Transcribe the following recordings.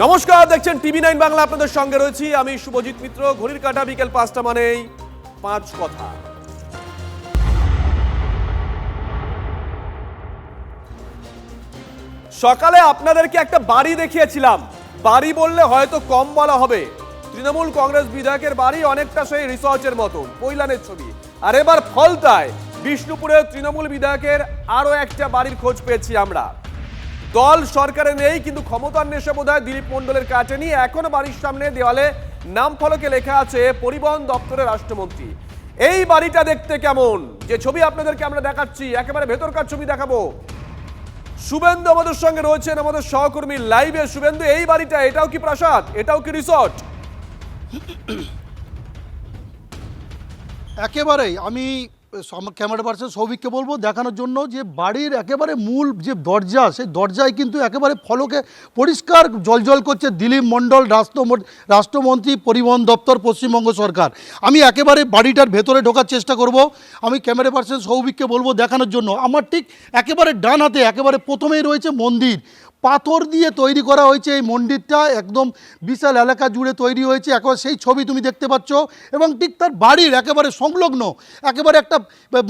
নমস্কার, দেখছেন টিভি9 বাংলা। আপনাদের সঙ্গে রয়েছি আমি শুভজিৎ মিত্র। ঘড়ির কাঁটা বিকেল 5টা মানেই 5 কথা। সকালে আপনাদেরকে একটা বাড়ি দেখিয়েছিলাম। বাড়ি বললে হয়তো কম বলা হবে। তৃণমূল কংগ্রেস বিধায়কের বাড়ি অনেকটা সেই রিসর্চের মতন, পৈলানের ছবি। আর এবার ফলতায় বিষ্ণুপুরের তৃণমূল বিধায়কের আরো একটা বাড়ির খোঁজ পেয়েছি আমরা। দল সরকারে নেই, কিন্তু ক্ষমতার নেশা বোধহয় দিলীপ মণ্ডলের কাটেনি। এখনো বাড়ির সামনে দেওয়ালে নাম ফলকে লেখা আছে পরিবহন দপ্তরের রাষ্ট্রমন্ত্রী। এই বাড়িটা দেখতে কেমন, যে ছবি আপনাদেরকে আমরা দেখাচ্ছি, একেবারে ভেতরকার ছবি দেখাবো। শুভেন্দু আমাদের সঙ্গে রয়েছেন, আমাদের সহকর্মী লাইভে। শুভেন্দু, এই বাড়িটা, এটাও কি প্রাসাদ, এটাও কি রিসর্ট? একেবারেই আমি ক্যামেরা পার্সন সৌভিককে বলবো দেখানোর জন্য যে বাড়ির একেবারে মূল যে দরজা, সেই দরজায় কিন্তু একেবারে ফলকে পরিষ্কার জলজল করছে দিলীপ মণ্ডল, রাষ্ট্রমন্ত্রী, পরিবহন দপ্তর, পশ্চিমবঙ্গ সরকার। আমি একেবারে বাড়িটার ভেতরে ঢোকার চেষ্টা করব। আমি ক্যামেরা পার্সন সৌভিককে বলবো দেখানোর জন্য। আমার ঠিক একেবারে ডান হাতে একেবারে প্রথমেই রয়েছে মন্দির। পাথর দিয়ে তৈরি করা হয়েছে এই মন্দিরটা, একদম বিশাল এলাকা জুড়ে তৈরি হয়েছে। একেবারে সেই ছবি তুমি দেখতে পাচ্ছ, এবং ঠিক তার বাড়ির একেবারে সংলগ্ন, একেবারে একটা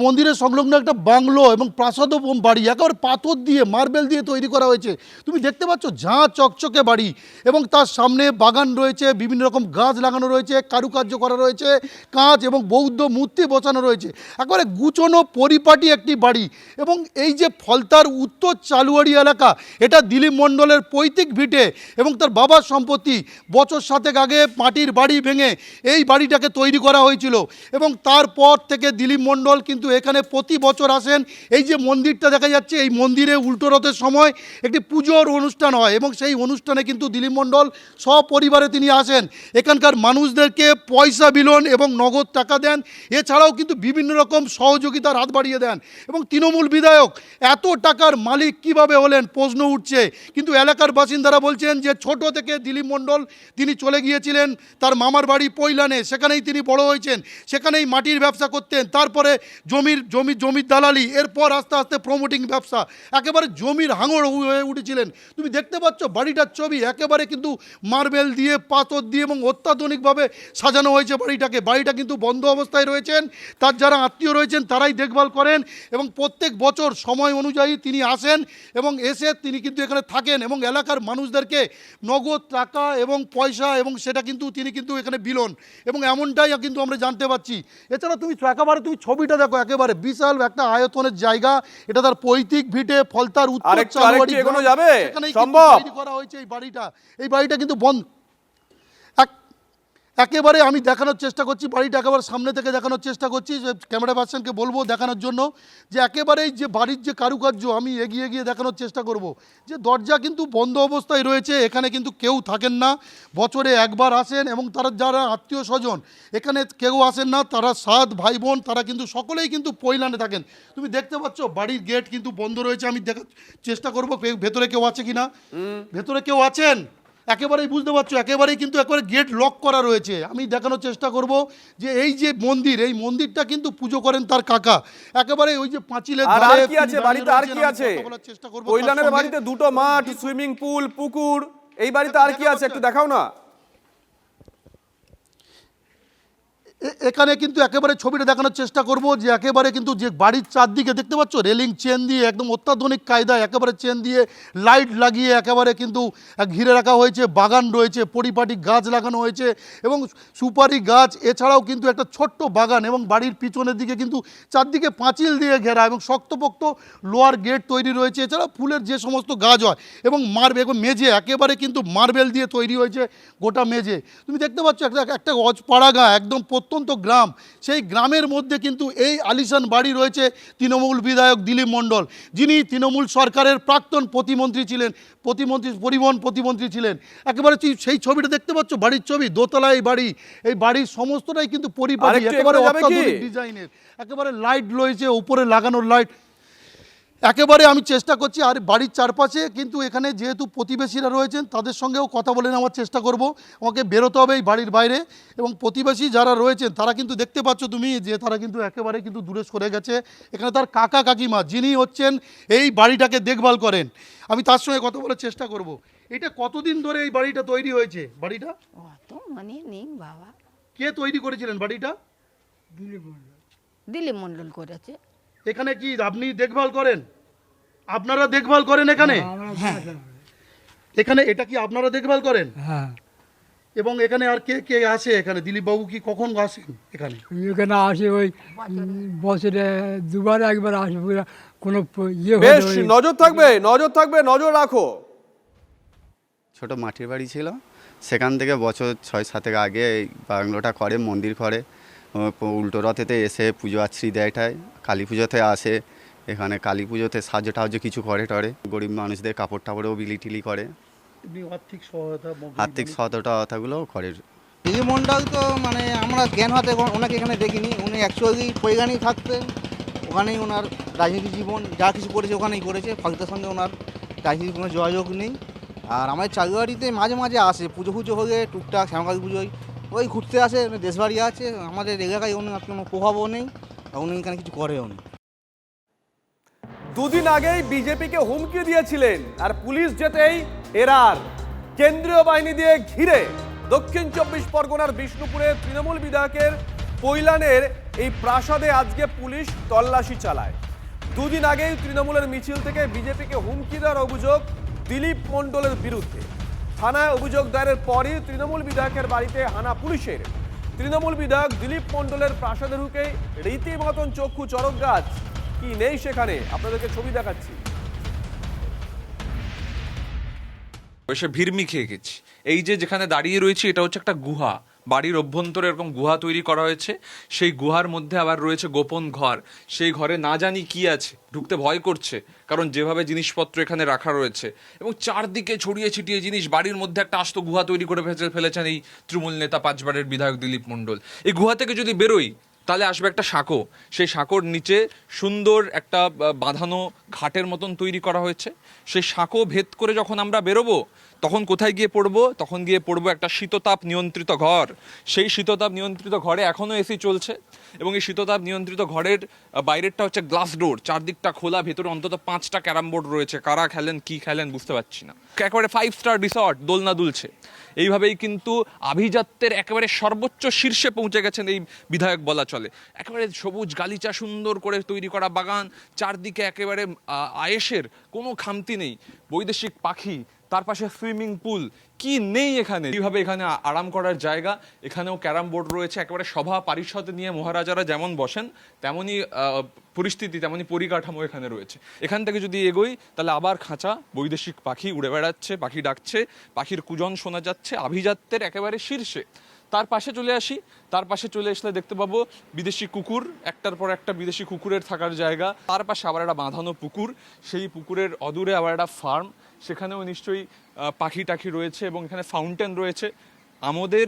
মন্দিরের সংলগ্ন একটা বাংলো এবং প্রাসাদ বাড়ি, একেবারে পাথর দিয়ে মার্বেল দিয়ে তৈরি করা হয়েছে। তুমি দেখতে পাচ্ছ ঝাঁ চকচকে বাড়ি, এবং তার সামনে বাগান রয়েছে, বিভিন্ন রকম গাছ লাগানো রয়েছে, কারুকার্য করা রয়েছে, কাঁচ এবং বৌদ্ধ মূর্তি বসানো রয়েছে। একেবারে গুছানো পরিপাটি একটি বাড়ি। এবং এই যে ফলতার উত্তর চালুয়ারি এলাকা, এটা দিলীপ মণ্ডলের পৈতৃক ভিটে এবং তার বাবার সম্পত্তি। বছর 7 আগে মাটির বাড়ি ভেঙে এই বাড়িটাকে তৈরি করা হয়েছিল, এবং তারপর থেকে দিলীপ মণ্ডল কিন্তু এখানে প্রতি বছর আসেন। এই যে মন্দিরটা দেখা যাচ্ছে, এই মন্দিরে উল্টো রথের সময় একটি পুজোর অনুষ্ঠান হয়, এবং সেই অনুষ্ঠানে কিন্তু দিলীপ মণ্ডল সপরিবারে তিনি আসেন। এখানকার মানুষদেরকে পয়সা বিলোন এবং নগদ টাকা দেন। এছাড়াও কিন্তু বিভিন্ন রকম সহযোগিতার হাত বাড়িয়ে দেন। এবং তৃণমূল বিধায়ক এত টাকার মালিক কিভাবে হলেন প্রশ্ন উঠছে। কিন্তু এলাকার বাসিন্দারা বলছেন যে ছোট থেকে দিলীপ মণ্ডল তিনি চলে গিয়েছিলেন তার মামার বাড়ি পৈলানে, সেখানেই তিনি বড় হয়েছেন, সেখানেই মাটির ব্যবসা করতেন। তারপরে জমির দালালি, এরপর আস্তে আস্তে প্রমোটিং ব্যবসা, একেবারে জমির হাঙর হয়ে উঠেছিলেন। তুমি দেখতে পাচ্ছ বাড়িটার ছবি, একেবারে কিন্তু মার্বেল দিয়ে, পাথর দিয়ে এবং অত্যাধুনিকভাবে সাজানো হয়েছে বাড়িটাকে। বাড়িটা কিন্তু বন্ধ অবস্থায় রয়েছেন, তার যারা আত্মীয় রয়েছেন তারাই দেখভাল করেন, এবং প্রত্যেক বছর সময় অনুযায়ী তিনি আসেন এবং এসে তিনি কিন্তু এখানে থাকেন, এবং এলাকার মানুষদেরকে নগদ টাকা এবং পয়সা এবং সেটা কিন্তু তিনি কিন্তু এখানে বিলন, এবং এমনটাই কিন্তু আমরা জানতে পারছি। এছাড়া তুমি একেবারে তুমি ছবিটা দেখো, একেবারে বিশাল একটা আয়তনের জায়গা। এটা তার পৈতৃক ভিটে ফলতার উত্তর চালুয়ারি, সেখানেই তৈরি করা হয়েছে এই বাড়িটা। এই বাড়িটা কিন্তু বন্ধ। একেবারে আমি দেখানোর চেষ্টা করছি বাড়িটা, একেবারে সামনে থেকে দেখানোর চেষ্টা করছি। ক্যামেরা পার্সনকে বলবো দেখানোর জন্য যে একেবারেই যে বাড়ির যে কারুকার্য আমি এগিয়ে গিয়ে দেখানোর চেষ্টা করব। যে দরজা কিন্তু বন্ধ অবস্থায় রয়েছে, এখানে কিন্তু কেউ থাকেন না। বছরে একবার আসেন, এবং তারা যারা আত্মীয় স্বজন এখানে কেউ আসেন না, তারা 7 ভাই বোন, তারা কিন্তু সকলেই কিন্তু পৈলানে থাকেন। তুমি দেখতে পাচ্ছ বাড়ির গেট কিন্তু বন্ধ রয়েছে। আমি দেখার চেষ্টা করবো ভেতরে কেউ আছে কিনা। ভেতরে কেউ আছেন? একেবারেই বুঝতে পারছো, একেবারেই কিন্তু একবারে গেট লক করা রয়েছে। আমি দেখানোর চেষ্টা করব যে এই যে মন্দির, এই মন্দিরটা কিন্তু পুজো করেন তার কাকা। একেবারে ওই যে পাঁচিলের ধারে কি আছে বাড়িতে, আর কি আছে? পৈলানের বাড়িতে 2টো মাঠ, সুইমিং পুল, পুকুর। এই বাড়িতে আর কি আছে একটু দেখাও না। এখানে কিন্তু একেবারে ছবিটা দেখানোর চেষ্টা করব যে একেবারে কিন্তু যে বাড়ির চারদিকে দেখতে পাচ্ছ রেলিং চেন দিয়ে, একদম অত্যাধুনিক কায়দায় একেবারে চেন দিয়ে লাইট লাগিয়ে একেবারে কিন্তু ঘিরে রাখা হয়েছে। বাগান রয়েছে, পরিপাটি গাছ লাগানো হয়েছে, এবং সুপারি গাছ। এছাড়াও কিন্তু একটা ছোট্ট বাগান, এবং বাড়ির পিছনের দিকে কিন্তু চারদিকে পাঁচিল দিয়ে ঘেরা, এবং শক্তপোক্ত লোহার গেট তৈরি রয়েছে। এছাড়াও ফুলের যে সমস্ত গাছ হয়, এবং মেঝে একেবারে কিন্তু মার্বেল দিয়ে তৈরি হয়েছে গোটা মেঝে। তুমি দেখতে পাচ্ছ একটা অজপাড়াগা, একদম প্রত্যন্ত গ্রাম। সেই গ্রামের মধ্যে কিন্তু এই আলিশান বাড়ি রয়েছে তৃণমূল বিধায়ক দিলীপ মণ্ডল, যিনি তৃণমূল সরকারের প্রাক্তন প্রতিমন্ত্রী ছিলেন, পরিবহন প্রতিমন্ত্রী ছিলেন। একেবারে সেই ছবিটা দেখতে পাচ্ছ, বাড়ির ছবি, দোতলা এই বাড়ি। এই বাড়ির সমস্তটাই কিন্তু পরিপাটি, একেবারে অত্যাধুনিক ডিজাইনের, একেবারে লাইট রয়েছে, উপরে লাগানোর লাইট। একেবারে আমি চেষ্টা করছি, আর বাড়ির চারপাশে কিন্তু এখানে যেহেতু প্রতিবেশীরা রয়েছেন তাদের সঙ্গেও কথা বলে নেওয়ার চেষ্টা করব। আমাকে বেরোতে হবে এই বাড়ির বাইরে, এবং প্রতিবেশী যারা রয়েছেন তারা কিন্তু দেখতে পাচ্ছ তুমি যে তারা কিন্তু একেবারে কিন্তু দূরে সরে গেছে। এখানে তার কাকা কাকিমা যিনি হচ্ছেন এই বাড়িটাকে দেখভাল করেন, আমি তার সঙ্গে কথা বলার চেষ্টা করব। এটা কতদিন ধরে এই বাড়িটা তৈরি হয়েছে? বাড়িটা অত মনে নেই বাবা। কে তৈরি করেছিলেন বাড়িটা? দিলীপ মণ্ডল করেছে। এখানে কি আপনি দেখভাল করেন? আপনারা দেখভাল করেন এখানে? হ্যাঁ এখানে এটা কি আপনারা দেখভাল করেন? হ্যাঁ, এবং এখানে আর কে কে আসে? এখানে দিলীপ বাবু কি কখন আসেন এখানে? এখানে আসে ওই বছরে দুবার একবার আসে, কোনো বেশ, নজর থাকবে, নজর থাকবে, নজর রাখো। ছোট মাটির বাড়ি ছিল, সেখান থেকে বছর 6-7 আগে এই বাংলোটা করে, মন্দির করে। উল্টো রথেতে এসে পুজো আচ্ছি দেয়টায়, কালী পুজোতে আসে, এখানে কালী পুজোতে সাহায্য টাহায্য কিছু করে টরে, গরিব মানুষদের কাপড় টাপড়েও বিলি টিলি করে, এমনি আর্থিক সহায়তা আর্থিক সহায়তাগুলো করে। দিলীপ মণ্ডল তো মানে আমরা জ্ঞান হাতে ওনাকে এখানে দেখিনি। উনি অ্যাকচুয়ালি ওইখানেই থাকতেন, ওখানেই ওনার রাজনীতি জীবন যা কিছু করেছে ওখানেই করেছে। ফাঁকিদের সঙ্গে ওনার রাজনীতির কোনো যোগাযোগ নেই। আর আমাদের চাকরিবাড়িতে মাঝে মাঝে আসে, পুজো পুজো হলে টুকটাক শ্যামকালী পুজোয় ওই ঘুরতে আসে। দেশবাড়ি আছে আমাদের এলাকায়, ওনার কোনো প্রভাবও নেই, উনি এখানে কিছু করেও না। দুদিন আগেই বিজেপিকে হুমকি দিয়েছিলেন, আর পুলিশ যেতেই এরার, কেন্দ্রীয় বাহিনী দিয়ে ঘিরে দক্ষিণ 24 পরগনার বিষ্ণুপুরে তৃণমূল বিধায়কের পৈলানের এই প্রাসাদে আজকে পুলিশ তল্লাশি চালায়। দুদিন আগেই তৃণমূলের মিছিল থেকে বিজেপিকে হুমকি দেওয়ার অভিযোগ দিলীপ মণ্ডলের বিরুদ্ধে। থানায় অভিযোগ দায়েরের পরই তৃণমূল বিধায়কের বাড়িতে হানা পুলিশের। তৃণমূল বিধায়ক দিলীপ মণ্ডলের প্রাসাদে ঢুকে রীতিমতন চক্ষু চড়ক গাছ, কি নেই সেখানে, আপনাদেরকে ছবি দেখাচ্ছি। এসে ভিড়মি খেয়ে গেছি। এই যে যেখানে দাঁড়িয়ে রয়েছে এটা হচ্ছে একটা গুহা, বাড়ির অভ্যন্তরে এরকম গুহা তৈরি করা হয়েছে। সেই গুহার মধ্যে আবার রয়েছে গোপন ঘর, সেই ঘরে না জানি কি আছে, ঢুকতে ভয় করছে, কারণ যেভাবে জিনিসপত্র এখানে রাখা রয়েছে এবং চারদিকে ছড়িয়ে ছিটিয়ে জিনিস। বাড়ির মধ্যে একটা আস্ত গুহা তৈরি করে ফেলেছেন এই তৃণমূল নেতা 5 বারের বিধায়ক দিলীপ মণ্ডল। এই গুহা থেকে যদি বেরোই তাহলে আসবে একটা সাঁকো, সেই সাঁকোর নিচে সুন্দর একটা বাঁধানো ঘাটের মতন তৈরি করা হয়েছে। সেই সাঁকো ভেদ করে যখন আমরা বেরোবো তখন কোথায় গিয়ে পড়বো? তখন গিয়ে পড়বো একটা শীততাপ নিয়ন্ত্রিত ঘর। সেই শীততাপ নিয়ন্ত্রিত ঘরে এখনও এসি চলছে এবং এই শীততাপ নিয়ন্ত্রিত ঘরের বাইরেরটা হচ্ছে গ্লাস ডোর, চারদিকটা খোলা, ভেতরে অন্তত 5টা ক্যারাম বোর্ড রয়েছে। কারা খেলেন কি খেলেন বুঝতে পারছি না। একেবারে 5 স্টার রিসর্ট, দোলনা দুলছে। এইভাবেই কিন্তু আভিজাত্যের একেবারে সর্বোচ্চ শীর্ষে পৌঁছে গেছেন এই বিধায়ক বলা চলে। একেবারে সবুজ গালিচা সুন্দর করে তৈরি করা বাগান, চারদিকে একেবারে আয়েশের কোনো খামতি নেই, বৈদেশিক পাখি, তার পাশে সুইমিং পুল, কি নেই এখানে। এইভাবে এখানে আরাম করার জায়গা, এখানেও ক্যারাম বোর্ড রয়েছে। একেবারে সভা পারিষদ নিয়ে মহারাজারা যেমন বসেন তেমনই পরিস্থিতি, তেমনই পরিকাঠামো এখানে রয়েছে। এখান থেকে যদি এগোই তাহলে আবার খাঁচা, বৈদেশিক পাখি উড়ে বেড়াচ্ছে, পাখি ডাকছে, পাখির কুজন শোনা যাচ্ছে, আভিজাত্যের একেবারে শীর্ষে। তার পাশে চলে আসি, তার পাশে চলে আসলে দেখতে পাবো বিদেশি কুকুর, একটার পর একটা বিদেশি কুকুরের থাকার জায়গা। তার পাশে আবার একটা বাঁধানো পুকুর, সেই পুকুরের অদূরে আবার একটা ফার্ম, সেখানেও নিশ্চয়ই পাখি টাখি রয়েছে এবং এখানে ফাউন্টেন রয়েছে। আমাদের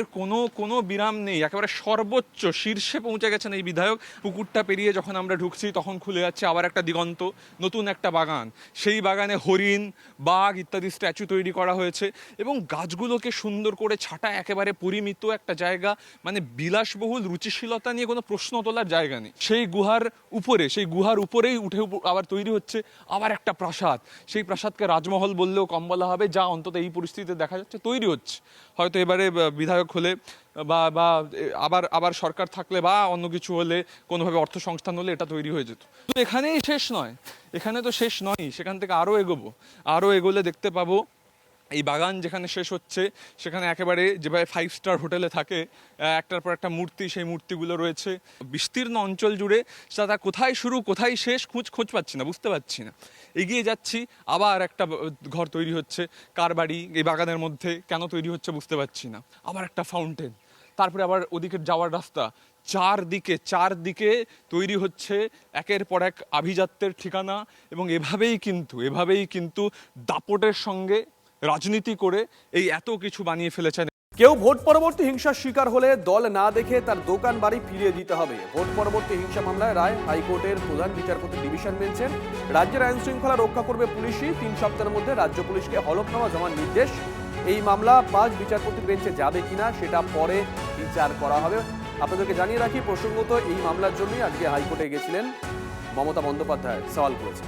কোনো বিরাম নেই, একেবারে সর্বোচ্চ শীর্ষে পৌঁছে গেছেন এই বিধায়ক। পুকুরটা পেরিয়ে যখন আমরা ঢুকছি তখন খুলে যাচ্ছে আবার একটা দিগন্ত, নতুন একটা বাগান। সেই বাগানে হরিণ, বাঘ ইত্যাদি স্ট্যাচু তৈরি করা হয়েছে এবং গাছগুলোকে সুন্দর করে ছাটা, একেবারে পরিমিত একটা জায়গা। মানে বিলাসবহুল রুচিশীলতা নিয়ে কোনো প্রশ্ন তোলার জায়গা নেই। সেই গুহার উপরেই উঠে আবার তৈরি হচ্ছে আবার একটা প্রাসাদ। সেই প্রাসাদকে রাজমহল বললেও কম বলা হবে, যা অন্তত এই পরিস্থিতিতে দেখা যাচ্ছে তৈরি হচ্ছে। হয়তো এবারে বিধায়ক হলে বা আবার সরকার থাকলে বা অন্য কিছু হলে, কোনোভাবে অর্থ সংস্থান হলে এটা তৈরি হয়ে যেত। তো এখানেই শেষ নয়, এখানে তো শেষ নয়, সেখান থেকে আরও এগোলে দেখতে পাবো এই বাগান যেখানে শেষ হচ্ছে সেখানে একেবারে যেভাবে 5 স্টার হোটেলে থাকে একটার পর একটা মূর্তি, সেই মূর্তিগুলো রয়েছে বিস্তীর্ণ অঞ্চল জুড়ে। সেটা কোথায় শুরু কোথায় শেষ খোঁজ পাচ্ছি না, বুঝতে পারছি না। এগিয়ে যাচ্ছি, আবার একটা ঘর তৈরি হচ্ছে, কার বাড়ি এই বাগানের মধ্যে, কেন তৈরি হচ্ছে বুঝতে পারছি না। আবার একটা ফাউন্টেন, তারপরে আবার ওদিকে যাওয়ার রাস্তা, চারদিকে তৈরি হচ্ছে একের পর এক আভিজাত্যের ঠিকানা। এবং এভাবেই কিন্তু দাপটের সঙ্গে রাজনীতি করে এই এত কিছু বানিয়ে ফেলেছেন। কেউ ভোট পরবর্তী হিংসার শিকার হলে দল না দেখে তার দোকান বাড়ি ফিরিয়ে দিতে হবে। ভোট পরবর্তী হিংসা মামলায় রায় হাইকোর্টের প্রধান বিচারপতি ডিভিশন বেঞ্চের। রাজ্যের আইন শৃঙ্খলা রক্ষা করবে পুলিশই। 3 সপ্তাহের মধ্যে রাজ্য পুলিশকে হলফনামা জমার নির্দেশ। এই মামলা 5 বিচারপতির বেঞ্চে যাবে কিনা সেটা পরে বিচার করা হবে। আপনাদেরকে জানিয়ে রাখি, প্রসঙ্গত এই মামলার জন্যই আজকে হাইকোর্টে গেছিলেন মমতা বন্দ্যোপাধ্যায়, সওয়াল করেছেন।